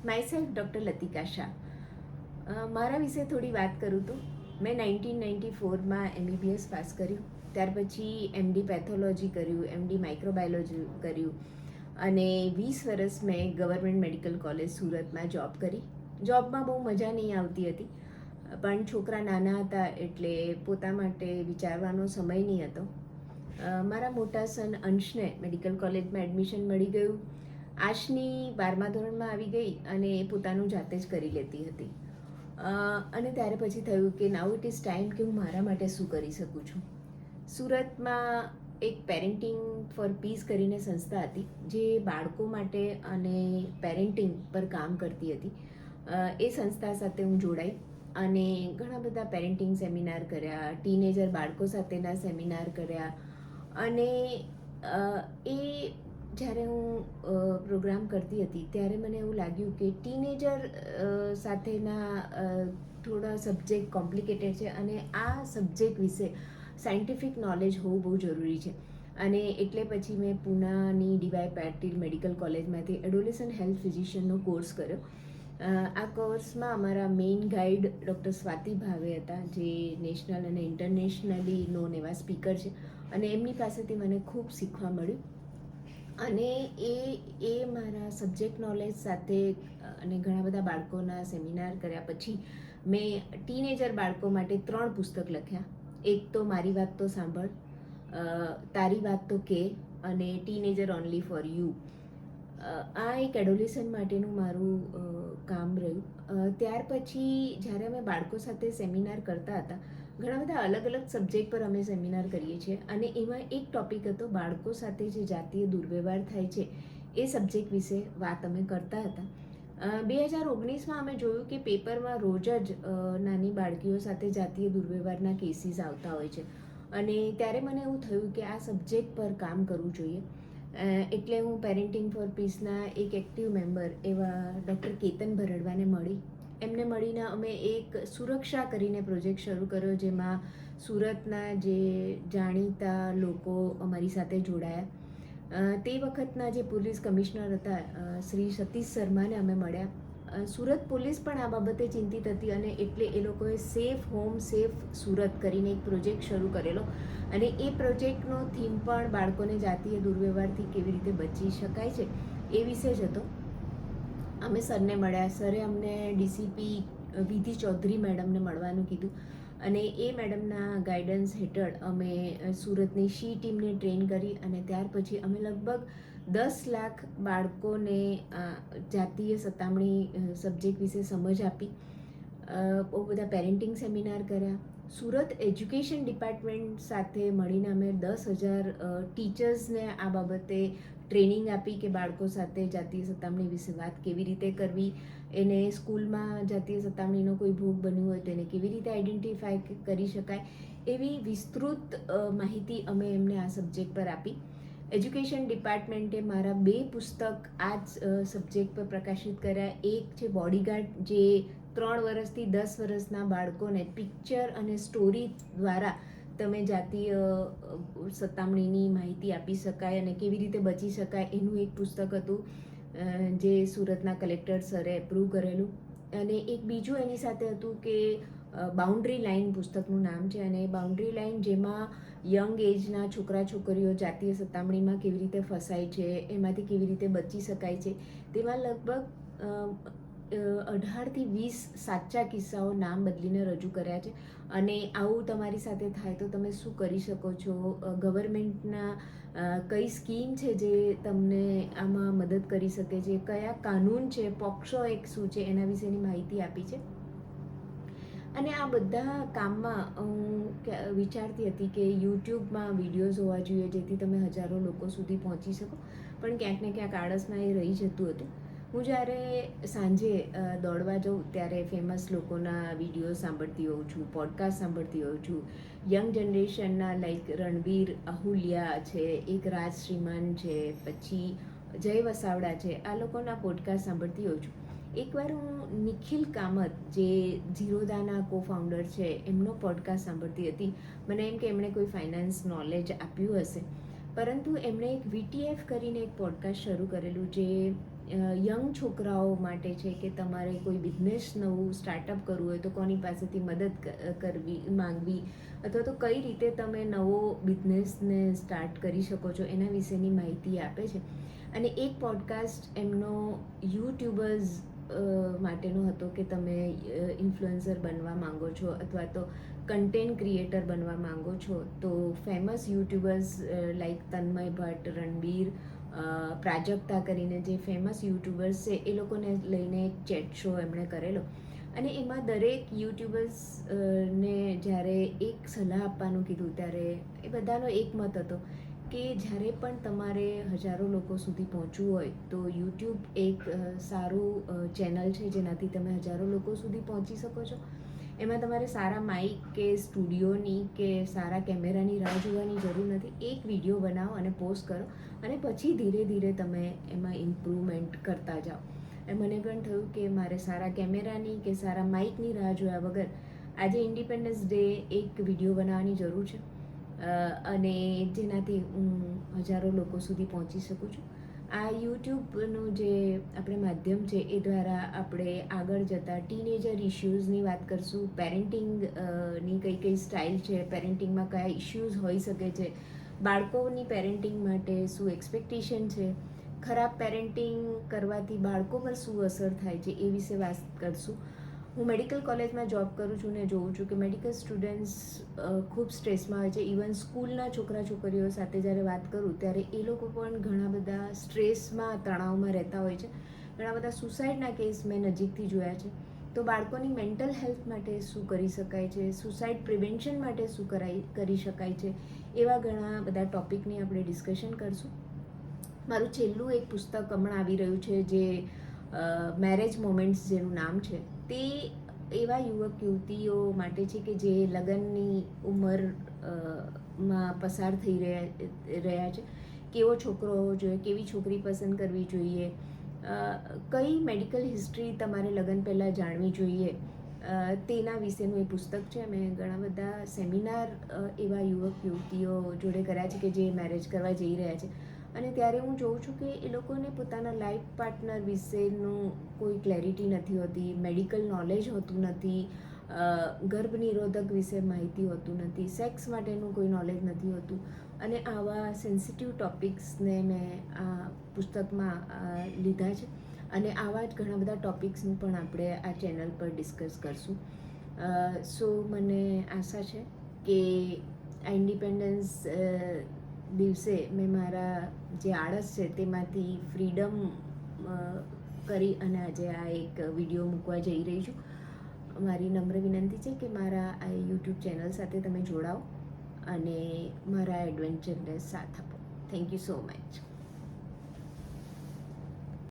My doctor Latika Shah. મારા વિશે થોડી વાત કરું તો મેં 1994માં MBBS પાસ કર્યું. ત્યાર પછી MD પેથોલોજી કર્યું, MD માઇક્રોબાયોલોજી કર્યું અને 20 વર્ષ મેં ગવર્મેન્ટ મેડિકલ કોલેજ સુરતમાં જોબ કરી. જોબમાં બહુ મજા નહીં આવતી હતી, પણ છોકરા નાના હતા એટલે પોતા માટે વિચારવાનો સમય નહીં હતો. મારા મોટા સન અંશને મેડિકલ કોલેજમાં એડમિશન મળી ગયું. આશની 12મા ધોરણમાં આવી ગઈ અને એ પોતાનું જાતે જ કરી લેતી હતી. અને ત્યારે પછી થયું કે નાઉ ઇટ ઇઝ ટાઈમ કે હું મારા માટે શું કરી શકું છું. સુરતમાં એક પેરેન્ટિંગ ફોર પીસ કરીને સંસ્થા હતી જે બાળકો માટે અને પેરેન્ટિંગ પર કામ કરતી હતી. એ સંસ્થા સાથે હું જોડાઈ અને ઘણા બધા પેરેન્ટિંગ સેમિનાર કર્યા, ટીનેજર બાળકો સાથેના સેમિનાર કર્યા અને એ જ્યારે હું પ્રોગ્રામ કરતી હતી ત્યારે મને એવું લાગ્યું કે ટીનેજર સાથેના થોડા સબ્જેક્ટ કોમ્પ્લિકેટેડ છે અને આ સબ્જેક્ટ વિશે સાયન્ટિફિક નોલેજ હોવું બહુ જરૂરી છે. અને એટલે પછી મેં પૂનાની ડીવાય પાટીલ મેડિકલ કોલેજમાંથી એડોલેસન્ટ હેલ્થ ફિઝિશિયનનો કોર્સ કર્યો. આ કોર્સમાં અમારા મેઇન ગાઈડ ડૉક્ટર સ્વાતિ ભાવે હતા, જે નેશનલ અને ઇન્ટરનેશનલી નોન એવા સ્પીકર છે અને એમની પાસેથી મને ખૂબ શીખવા મળ્યું. અને એ મારા સબ્જેક્ટ નોલેજ સાથે અને ઘણા બધા બાળકોના સેમિનાર કર્યા પછી મેં ટીનેજર બાળકો માટે 3 પુસ્તક લખ્યા. એક તો મારી વાત તો સાંભળ, તારી વાત તો કે અને ટીનેજર ઓનલી ફોર યુ. આ એક એડોલેસન્ટ માટેનું મારું કામ રહ્યું. ત્યાર પછી જ્યારે અમે બાળકો સાથે સેમિનાર કરતા હતા, ઘણા બધા અલગ અલગ સબ્જેક્ટ પર અમે સેમિનાર કરીએ છીએ અને એમાં એક ટૉપિક હતો બાળકો સાથે જે જાતીય દુર્વ્યવહાર થાય છે એ સબ્જેક્ટ વિશે વાત અમે કરતા હતા. 2019માં અમે જોયું કે પેપરમાં રોજ જ નાની બાળકીઓ સાથે જાતીય દુર્વ્યવહારના કેસીસ આવતા હોય છે અને ત્યારે મને એવું થયું કે આ સબ્જેક્ટ પર કામ કરવું જોઈએ. એટલે હું પેરેન્ટિંગ ફોર પીસના એક એક્ટિવ મેમ્બર એવા ડૉક્ટર કેતન ભરડવાને મળી. એમને મળીને અમે એક સુરક્ષા કરીને પ્રોજેક્ટ શરૂ કર્યો, જેમાં સુરતના જે જાણીતા લોકો અમારી સાથે જોડાયા. તે વખતના જે પોલીસ કમિશનર હતા શ્રી સતીશ શર્માને અમે મળ્યા. સુરત પોલીસ પણ આ બાબતે ચિંતિત હતી અને એટલે એ લોકોએ સેફ હોમ સેફ સુરત કરીને એક પ્રોજેક્ટ શરૂ કરેલો અને એ પ્રોજેક્ટનો થીમ પણ બાળકોને જાતીય દુર્વ્યવહારથી કેવી રીતે બચી શકાય છે એ વિશે જ હતો. અમે સરને મળ્યા. સરે અમને ડીસીપી વિધિ ચૌધરી મેડમને મળવાનું કીધું અને એ મેડમના ગાઈડન્સ હેઠળ અમે સુરતની શી ટીમને ટ્રેન કરી અને ત્યાર પછી અમે લગભગ 10 લાખ બાળકોને જાતીય સતામણી સબ્જેક્ટ વિશે સમજ આપી. બહુ બધા પેરેન્ટિંગ સેમિનાર કર્યા. સુરત એજ્યુકેશન ડિપાર્ટમેન્ટ સાથે મળીને અમે 10,000 ટીચર્સને આ બાબતે ટ્રેનિંગ આપી કે બાળકો સાથે જાતીય સતામણી વિશે વાત કેવી રીતે કરવી, એને સ્કૂલમાં જાતીય સતામણીનો કોઈ ભોગ બન્યું હોય તો એને કેવી રીતે આઈડેન્ટિફાય કરી શકાય, એવી વિસ્તૃત માહિતી અમે એમને આ સબ્જેક્ટ પર આપી. એજ્યુકેશન ડિપાર્ટમેન્ટે મારા 2 પુસ્તક આ જ સબ્જેક્ટ પર પ્રકાશિત કર્યા. એક છે બોડીગાર્ડ, જે 3 વર્ષથી 10 વર્ષના બાળકોને પિક્ચર અને સ્ટોરી દ્વારા તમે જાતીય સતામણીની માહિતી આપી શકાય અને કેવી રીતે બચી શકાય એનું એક પુસ્તક હતું, જે સુરતના કલેક્ટર સરે એપ્રૂવ કરેલું. અને એક બીજું એની સાથે હતું કે બાઉન્ડ્રી લાઇન પુસ્તકનું નામ છે અને બાઉન્ડ્રી લાઇન જેમાં યંગ એજના છોકરા છોકરીઓ જાતીય સતામણીમાં કેવી રીતે ફસાય છે, એમાંથી કેવી રીતે બચી શકાય છે, તેમાં લગભગ 18 થી 20 સાચા કિસ્સાઓ નામ બદલીને રજૂ કર્યા છે. અને આવું તમારી સાથે થાય તો તમે શું કરી શકો છો, ગવર્મેન્ટના કઈ સ્કીમ છે જે તમને આમાં મદદ કરી શકે છે, કયા કાનૂન છે, પોક્સો એક શું છે, એના વિશેની માહિતી આપી છે. અને આ બધા કામમાં હું વિચારતી હતી કે યુટ્યુબમાં વિડીયોઝ હોવા જોઈએ જેથી તમે હજારો લોકો સુધી પહોંચી શકો, પણ ક્યાંક ને ક્યાંક આળસમાં એ રહી જતું હતું. હું જ્યારે સાંજે દોડવા જાઉં ત્યારે ફેમસ લોકોના વિડીયો સાંભળતી હોઉં છું, પોડકાસ્ટ સાંભળતી હોઉં છું. યંગ જનરેશનના લાઈક રણવીર અહુલિયા છે, એક રાજ શ્રીમાન છે, પછી જય વસાવડા છે, આ લોકોના પોડકાસ્ટ સાંભળતી હોઉં છું. એકવાર હું નિખિલ કામત, જે ઝીરોદાના કો ફાઉન્ડર છે, એમનો પોડકાસ્ટ સાંભળતી હતી. મને એમ કે એમણે કોઈ ફાઇનાન્સ નોલેજ આપ્યું હશે પરંતુ એમણે એક VTF કરીને એક પોડકાસ્ટ શરૂ કરેલું જે યંગ છોકરાઓ માટે છે કે તમારે કોઈ બિઝનેસ નવું સ્ટાર્ટઅપ કરવું હોય તો કોની પાસેથી મદદ કરવી માંગવી અથવા તો કઈ રીતે તમે નવો બિઝનેસને સ્ટાર્ટ કરી શકો છો એના વિશેની માહિતી આપે છે. અને એક પોડકાસ્ટ એમનો યુટ્યુબર્સ માટેનો હતો કે તમે ઇન્ફ્લુએન્સર બનવા માંગો છો અથવા તો કન્ટેન્ટ ક્રિએટર બનવા માંગો છો તો ફેમસ યુટ્યુબર્સ લાઈક તન્મય ભટ્ટ, રણબીર, પ્રાજક્તા કરીને જે ફેમસ યુટ્યુબર્સ છે એ લોકોને લઈને એક ચેટ શો એમણે કરેલો. અને એમાં દરેક યુટ્યુબર્સ ને જ્યારે એક સલાહ આપવાનું કીધું ત્યારે એ બધાનો એક મત હતો કે જ્યારે પણ તમારે હજારો લોકો સુધી પહોંચવું હોય તો યુટ્યુબ એક સારું ચેનલ છે જેનાથી તમે હજારો લોકો સુધી પહોંચી શકો છો. એમાં તમારે સારા માઇક કે સ્ટુડિયોની કે સારા કેમેરાની રાહ જોવાની જરૂર નથી. એક વિડીયો બનાવો અને પોસ્ટ કરો અને પછી ધીરે ધીરે તમે એમાં ઇમ્પ્રુવમેન્ટ કરતા જાઓ. મને પણ થયું કે મારે સારા કેમેરાની કે સારા માઇકની રાહ જોયા વગર આજે ઇન્ડિપેન્ડન્સ ડે એક વિડીયો બનાવવાની જરૂર છે અને જેનાથી હું હજારો લોકો સુધી પહોંચી શકું છું. આ યુટ્યુબનું જે આપણે માધ્યમ છે એ દ્વારા આપણે આગળ જતાં ટીનેજર ઇશ્યુઝની વાત કરશું, પેરેન્ટિંગની કઈ કઈ સ્ટાઇલ છે, પેરેન્ટિંગમાં કયા ઇશ્યુઝ હોઈ શકે છે, બાળકોની પેરેન્ટિંગ માટે શું એક્સપેક્ટેશન છે, ખરાબ પેરેન્ટિંગ કરવાથી બાળકો પર શું અસર થાય છે એ વિશે વાત કરશું. હું મેડિકલ કોલેજમાં જોબ કરું છું ને જોઉં છું કે મેડિકલ સ્ટુડન્ટ્સ ખૂબ સ્ટ્રેસમાં હોય છે. ઇવન સ્કૂલના છોકરા છોકરીઓ સાથે જ્યારે વાત કરું ત્યારે એ લોકો પણ ઘણા બધા સ્ટ્રેસમાં, તણાવમાં રહેતા હોય છે. ઘણા બધા સુસાઇડના કેસ મેં નજીકથી જોયા છે. તો બાળકોની મેન્ટલ હેલ્થ માટે શું કરી શકાય છે, સુસાઇડ પ્રિવેન્શન માટે શું કરી શકાય છે, એવા ઘણા બધા ટૉપિકની આપણે ડિસ્કશન કરશું. મારું છેલ્લું એક પુસ્તક હમણાં આવી રહ્યું છે જે મેરેજ મોમેન્ટ્સ જેનું નામ છે. તે એવા યુવક યુવતીઓ માટે છે કે જે લગ્નની ઉંમરમાં પસાર થઈ રહ્યા છે. કેવો છોકરો હોવો જોઈએ, કેવી છોકરી પસંદ કરવી જોઈએ, કઈ મેડિકલ હિસ્ટ્રી તમારે લગ્ન પહેલાં જાણવી જોઈએ, તેના વિશેનું એ પુસ્તક છે. મેં ઘણા બધા સેમિનાર એવા યુવક યુવતીઓ જોડે કર્યા છે કે જે મેરેજ કરવા જઈ રહ્યા છે અને ત્યારે હું જોઉં છું કે એ લોકોને પોતાના લાઈફ પાર્ટનર વિશેનું કોઈ ક્લેરિટી નથી હોતી, મેડિકલ નોલેજ હોતું નથી, ગર્ભ નિરોધક વિશે માહિતી હોતું નથી, સેક્સ માટેનું કોઈ નોલેજ નથી હોતું. અને આવા સેન્સિટિવ ટૉપિક્સને મેં આ પુસ્તકમાં લીધા છે અને આવા જ ઘણા બધા ટૉપિક્સનું પણ આપણે આ ચેનલ પર ડિસ્કસ કરશું. સો મને આશા છે કે આ ઇન્ડિપેન્ડન્સ દિવસે મેં મારા જે આળસ છે તેમાંથી ફ્રીડમ કરી અને આજે આ એક વિડીયો મૂકવા જઈ રહી છું. મારી નમ્ર વિનંતી છે કે મારા આ યુટ્યુબ ચેનલ સાથે તમે જોડાઓ અને મારા એડવેન્ચરને સાથ આપો. Thank you so much.